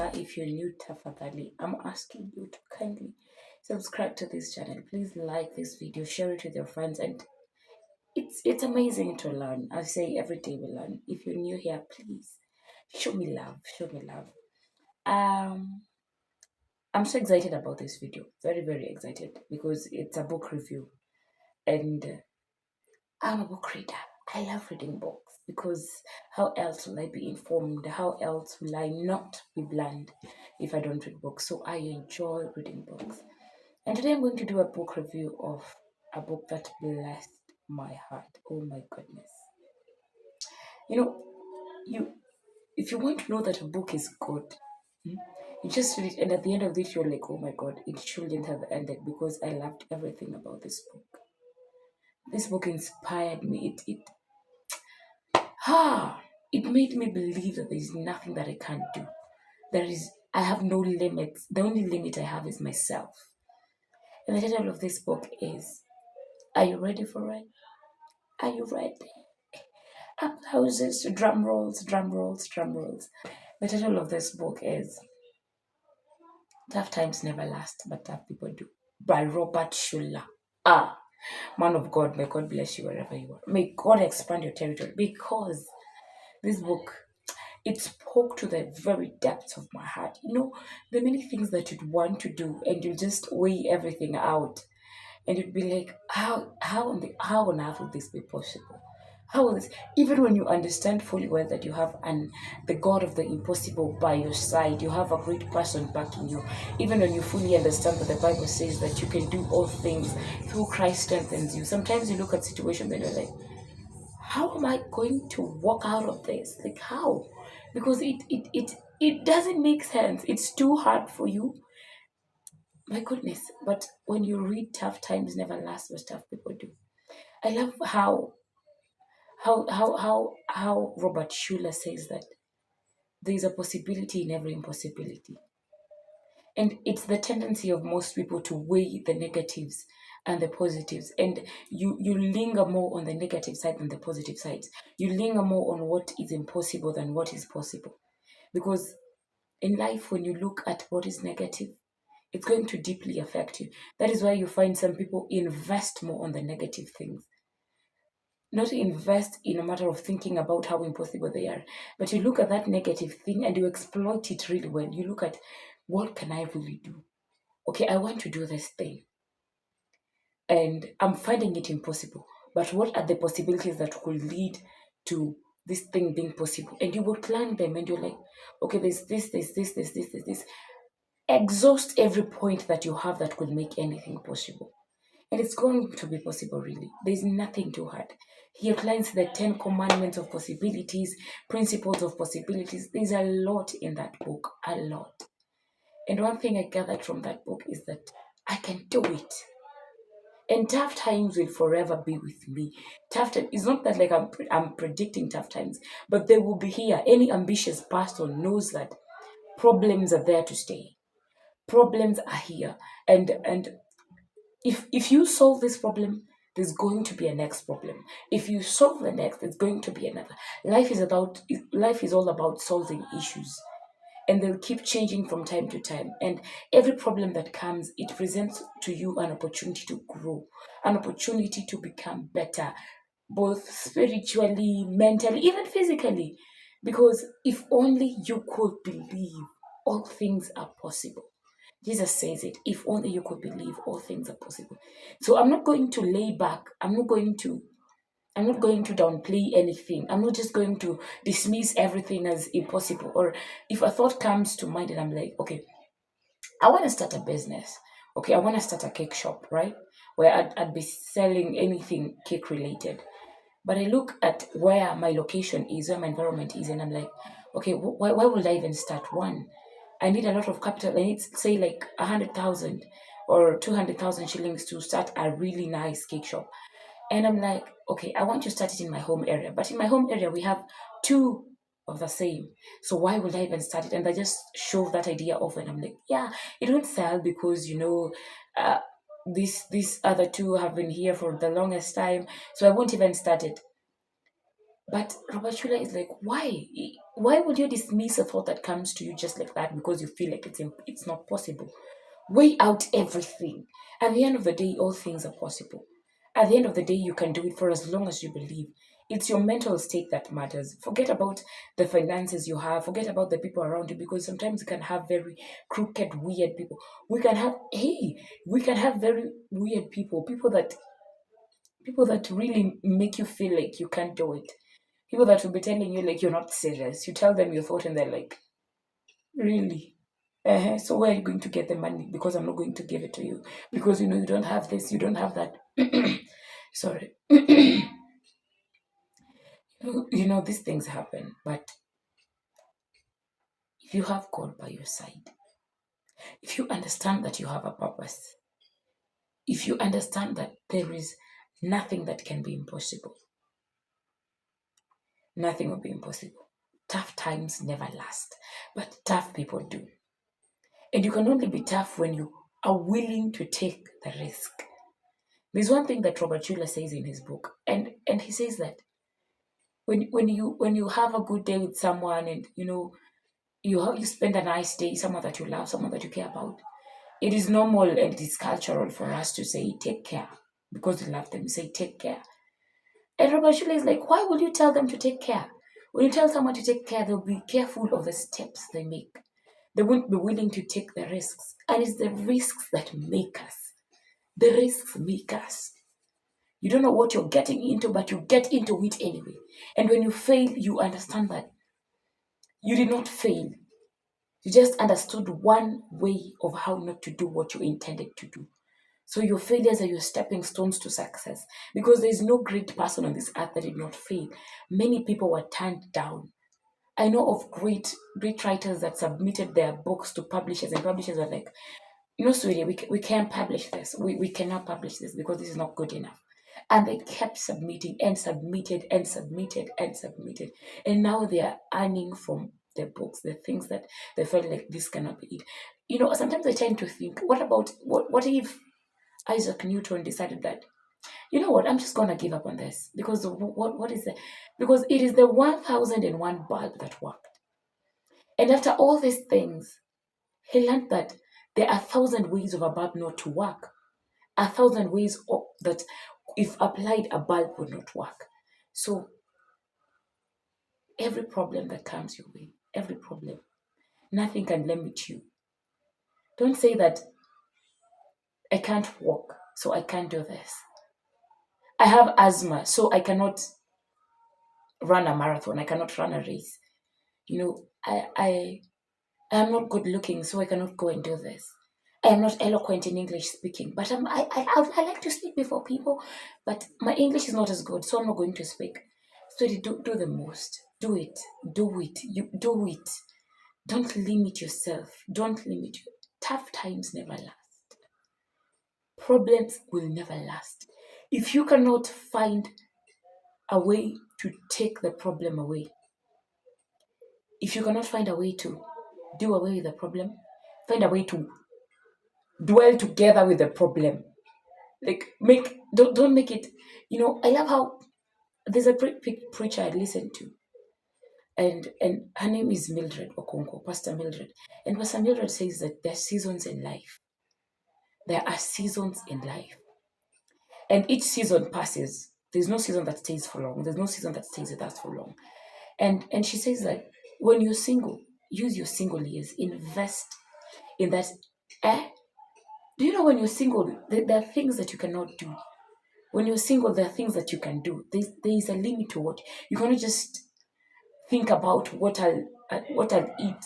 sasa, if you're new, tafadhali, I'm asking you to kindly subscribe to this channel. Please like this video, share it with your friends, and it's amazing to learn. I say every day we learn. If you're new here, please show me love. Show me love. Um, I'm so excited about this video. Very, very excited because it's a book review, and I'm a book reader. I love reading books because how else will I be informed? How else will I not be bland if I don't read books? So I enjoy reading books. And today I'm going to do a book review of a book that blessed my heart. Oh my goodness. You know, you if you want to know that a book is good, hmm, you just read it, and at the end of it, you're like, oh my god, it shouldn't have ended because I loved everything about this book. This book inspired me. Ah, it made me believe that there is nothing that I can't do. I have no limits. The only limit I have is myself. And the title of this book is, are you ready for it? Are you ready? Applauses, drum rolls, drum rolls, drum rolls. The title of this book is Tough Times Never Last, but Tough People Do, by Robert Schuller. Ah, man of God, may God bless you wherever you are. May God expand your territory because this book, it spoke to the very depths of my heart. You know, the many things that you'd want to do and you just weigh everything out and you'd be like, how on earth would this be possible? How will this, even when you understand fully well that you have the God of the impossible by your side, you have a great person backing you, even when you fully understand that the Bible says that you can do all things through Christ strengthens you. Sometimes you look at situations and you're like, how am I going to walk out of this? Like how? Because it doesn't make sense. It's too hard for you. My goodness. But when you read Tough Times Never Last, what tough people do. I love how Robert Schuller says that there's a possibility in every impossibility. And it's the tendency of most people to weigh the negatives and the positives. And you linger more on the negative side than the positive sides. You linger more on what is impossible than what is possible. Because in life, when you look at what is negative, it's going to deeply affect you. That is why you find some people invest more on the negative things. Not invest in a matter of thinking about how impossible they are, but you look at that negative thing and you exploit it really well. You look at, what can I really do? Okay, I want to do this thing and I'm finding it impossible. But what are the possibilities that could lead to this thing being possible? And you will plan them and you're like, okay, there's this. Exhaust every point that you have that could make anything possible. And it's going to be possible, really. There's nothing too hard. He outlines the 10 commandments of possibilities, principles of possibilities. There's a lot in that book, a lot. And one thing I gathered from that book is that I can do it. And tough times will forever be with me. Tough times, it's not that like I'm predicting tough times, but they will be here. Any ambitious person knows that problems are there to stay. Problems are here. And if you solve this problem, there's going to be a next problem. If you solve the next, there's going to be another. Life is all about solving issues, and they'll keep changing from time to time. And every problem that comes, it presents to you an opportunity to grow, an opportunity to become better, both spiritually, mentally, even physically. Because if only you could believe, all things are possible. Jesus says it. If only you could believe, all things are possible. So I'm not going to lay back. I'm not going to downplay anything. I'm not just going to dismiss everything as impossible. Or if a thought comes to mind and I'm like, okay, I want to start a business. Okay, I want to start a cake shop, right? Where I'd be selling anything cake related. But I look at where my location is, where my environment is, and I'm like, okay, why would I even start one? I need a lot of capital. I need, say, like 100,000 or 200,000 shillings to start a really nice cake shop. And I'm like, okay, I want to start it in my home area. But in my home area, we have two of the same. So why would I even start it? And I just shove that idea off and I'm like, yeah, it won't sell because, uh, these other two have been here for the longest time. So I won't even start it. But Robert Schuller is like, why? Why would you dismiss a thought that comes to you just like that because you feel like it's not possible? Weigh out everything. At the end of the day, all things are possible. At the end of the day, you can do it for as long as you believe. It's your mental state that matters. Forget about the finances you have. Forget about the people around you, because sometimes you can have very crooked, weird people. We can have very weird people that really make you feel like you can't do it. People that will be telling you like you're not serious. You tell them your thought and they're like, really? So where are you going to get the money? Because I'm not going to give it to you. Because you don't have this, you don't have that. Sorry. These things happen. But if you have God by your side, if you understand that you have a purpose, if you understand that there is nothing that can be impossible, nothing will be impossible. Tough times never last, but tough people do. And you can only be tough when you are willing to take the risk. There's one thing that Robert Schuller says in his book, and he says that when you have a good day with someone, and you spend a nice day, someone that you love, someone that you care about, it is normal and it is cultural for us to say take care because we love them. We say take care, and Robert Schuller is like, why would you tell them to take care? When you tell someone to take care, they'll be careful of the steps they make. They won't be willing to take the risks, and it's the risks that make us. The risks make us. You don't know what you're getting into, but you get into it anyway. And when you fail, you understand that you did not fail. You just understood one way of how not to do what you intended to do. So your failures are your stepping stones to success. Because there is no great person on this earth that did not fail. Many people were turned down. I know of great writers that submitted their books to publishers, and publishers were like, sweetie, we can't publish this. We cannot publish this because this is not good enough. And they kept submitting and submitted and submitted and submitted. And now they are earning from their books, the things that they felt like this cannot be it. Sometimes I tend to think, what if Isaac Newton decided that, you know what, I'm just gonna give up on this because what is it? Because it is the 1001 bulb that worked. And after all these things, he learned that there are 1,000 ways of a bulb not to work. 1,000 ways that, if applied, a bulb would not work. So every problem that comes your way, every problem, nothing can limit you. Don't say that I can't walk, so I can't do this. I have asthma, so I cannot run a marathon. I cannot run a race. I am not good looking, so I cannot go and do this. I am not eloquent in English speaking, but I like to speak before people, but my English is not as good, so I'm not going to speak. So do the most. Do it. Do it. You do it. Don't limit yourself. Don't limit you. Tough times never last. Problems will never last. If you cannot find a way to take the problem away, if you cannot find a way to do away with the problem, find a way to dwell together with the problem. Like don't make it. I love how there's a preacher I listened to, and her name is Mildred Okonko, Pastor Mildred. And Pastor Mildred says that there are seasons in life. There are seasons in life, and each season passes. There's no season that stays for long. There's no season that stays with us for long. And she says that when you're single, use your single years, invest in that. Do you know when you're single, there are things that you cannot do. When you're single, there are things that you can do. There is a limit to what you cannot just think about what I'll eat,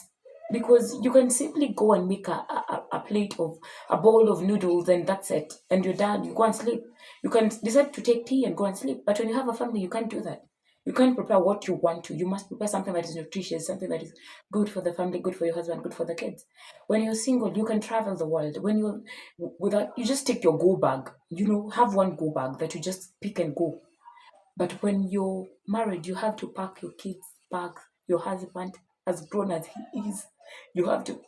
because you can simply go and make a plate of a bowl of noodles and that's it, and you're done. You go and sleep. You can decide to take tea and go and sleep. But when you have a family, you can't do that. You can't prepare what you want to. You must prepare something that is nutritious, something that is good for the family, good for your husband, good for the kids. When you're single, you can travel the world. When you're without, you just take your go bag. Have one go bag that you just pick and go. But when you're married, you have to pack your kids' bags. Your husband, as grown as he is, you have to.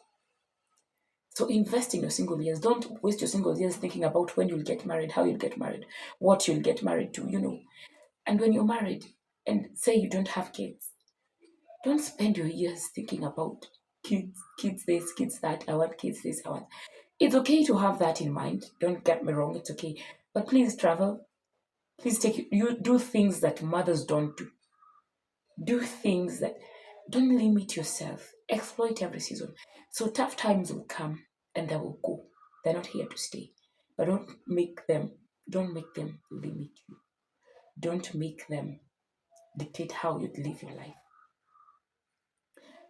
So invest in your single years. Don't waste your single years thinking about when you'll get married, how you'll get married, what you'll get married to. And when you're married, and say you don't have kids. Don't spend your years thinking about kids this, kids that. I want kids this, I want. It's okay to have that in mind. Don't get me wrong, it's okay. But please travel. Please you do things that mothers don't do. Do things that don't limit yourself. Exploit every season. So tough times will come and they will go. They're not here to stay. But don't make them limit you. Don't make them dictate how you live your life.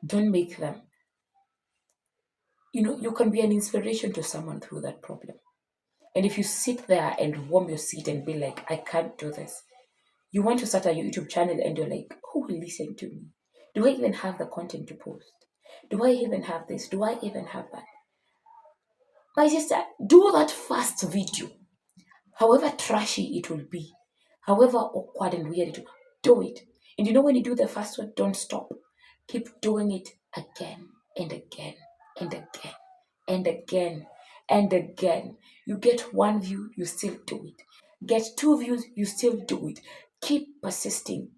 Don't make them, you can be an inspiration to someone through that problem. And if you sit there and warm your seat and be like, I can't do this, you want to start a YouTube channel and you're like, who will listen to me? Do I even have the content to post? Do I even have this? Do I even have that? My sister, do that first video. However trashy it will be, however awkward and weird it will, do it. And when you do the first one, don't stop. Keep doing it again and again and again and again and again. You get 1 view, you still do it. Get 2 views, you still do it. Keep persisting.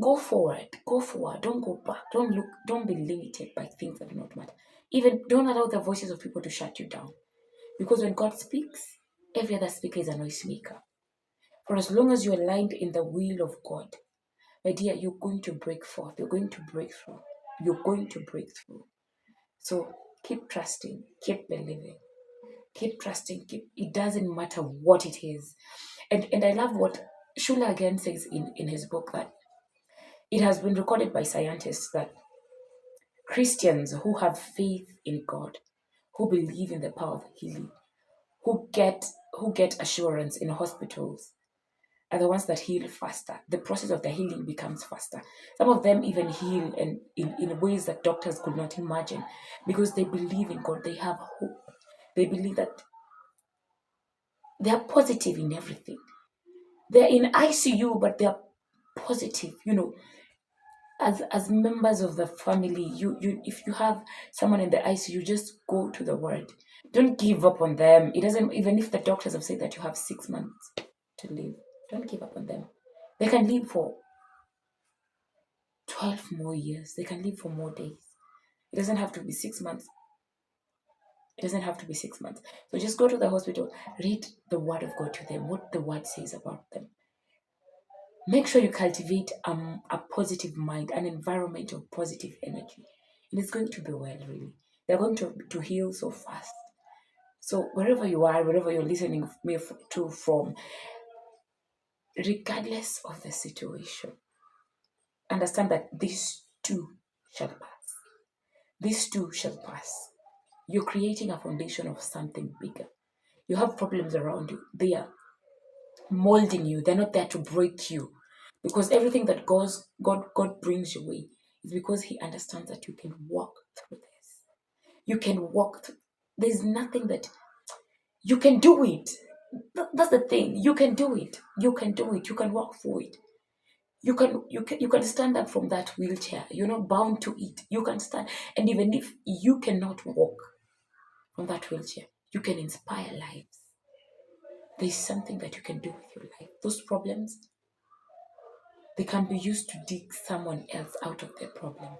Go forward. Go forward. Don't go back. Don't look. Don't be limited by things that do not matter. Even don't allow the voices of people to shut you down. Because when God speaks, every other speaker is a noisemaker. For as long as you're aligned in the will of God, my dear, you're going to break forth. You're going to break through. You're going to break through. So keep trusting. Keep believing. Keep trusting. It doesn't matter what it is. And I love what Schuller again says in his book, that it has been recorded by scientists that Christians who have faith in God, who believe in the power of healing, who get assurance in hospitals, are the ones that heal faster. The process of the healing becomes faster. Some of them even heal in ways that doctors could not imagine, because they believe in God. They have hope. They believe that they are positive in everything. They're in ICU, but they're positive. As members of the family, you if you have someone in the ICU, just go to the word. Don't give up on them. It doesn't, even if the doctors have said that you have 6 months to live, don't give up on them. They can live for 12 more years. They can live for more days. It doesn't have to be 6 months. It doesn't have to be 6 months. So just go to the hospital, read the word of God to them, what the word says about them. Make sure you cultivate a positive mind, an environment of positive energy. And it's going to be well, really. They're going to heal so fast. So wherever you are, wherever you're listening to from, regardless of the situation, understand that this too shall pass. This too shall pass. You're creating a foundation of something bigger. You have problems around you. They are molding you. They're not there to break you. Because everything that God brings your way is because He understands that you can walk through this. You can walk through. There's nothing that you can do it. That's the thing. You can do it. You can do it. You can walk through it. You can stand up from that wheelchair. You're not bound to it. You can stand. And even if you cannot walk from that wheelchair, you can inspire lives. There's something that you can do with your life. Those problems, they can be used to dig someone else out of their problem.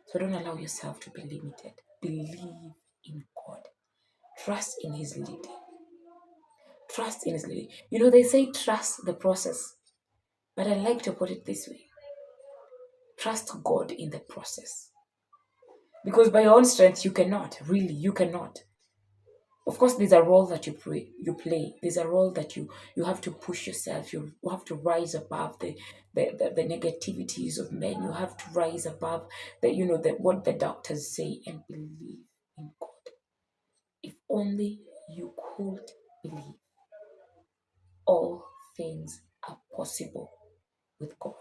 So don't allow yourself to be limited. Believe in God. Trust in His leading. Trust in His leading. They say trust the process, but I like to put it this way. Trust God in the process. Because by your own strength, you cannot. Really, you cannot. Of course, there's a role that you play. There's a role that you have to push yourself. You have to rise above the negativities of men. You have to rise above what the doctors say, and believe in God. If only you could believe. All things are possible with God.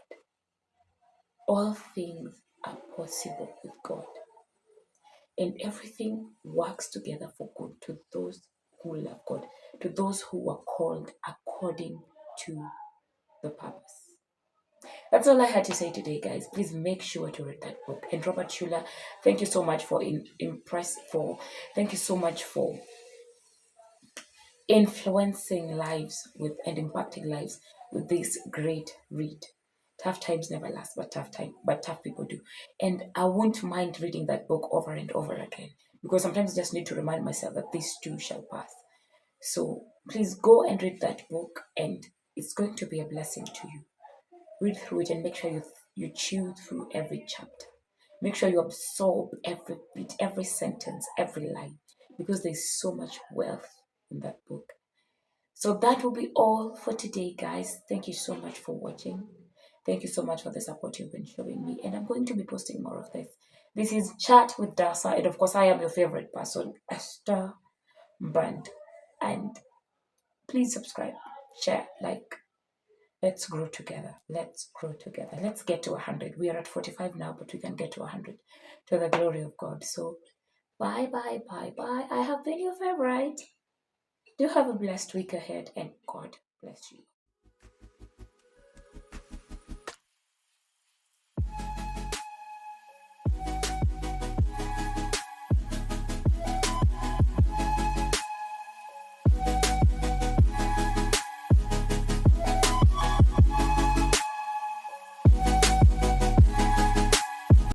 All things are possible with God. And everything works together for good to those who love God, to those who are called according to the purpose. That's all I had to say today, guys. Please make sure to read that book. And Robert Schuller, thank you so much for thank you so much for influencing lives with and impacting lives with this great read. Tough times never last, but tough people do. And I won't mind reading that book over and over again because sometimes I just need to remind myself that this too shall pass. So please go and read that book, and it's going to be a blessing to you. Read through it and make sure you chew through every chapter. Make sure you absorb every bit, every sentence, every line, because there's so much wealth in that book. So that will be all for today, guys. Thank you so much for watching. Thank you so much for the support you've been showing me, and I'm going to be posting more of this. This is Chat with Dasa, and of course, I am your favorite person, Esther Brand. And please subscribe, share, like. Let's grow together. Let's grow together. Let's get to 100. We are at 45 now, but we can get to 100 to the glory of God. So, bye, bye, bye, bye. I have been your favorite. Do have a blessed week ahead, and God bless you.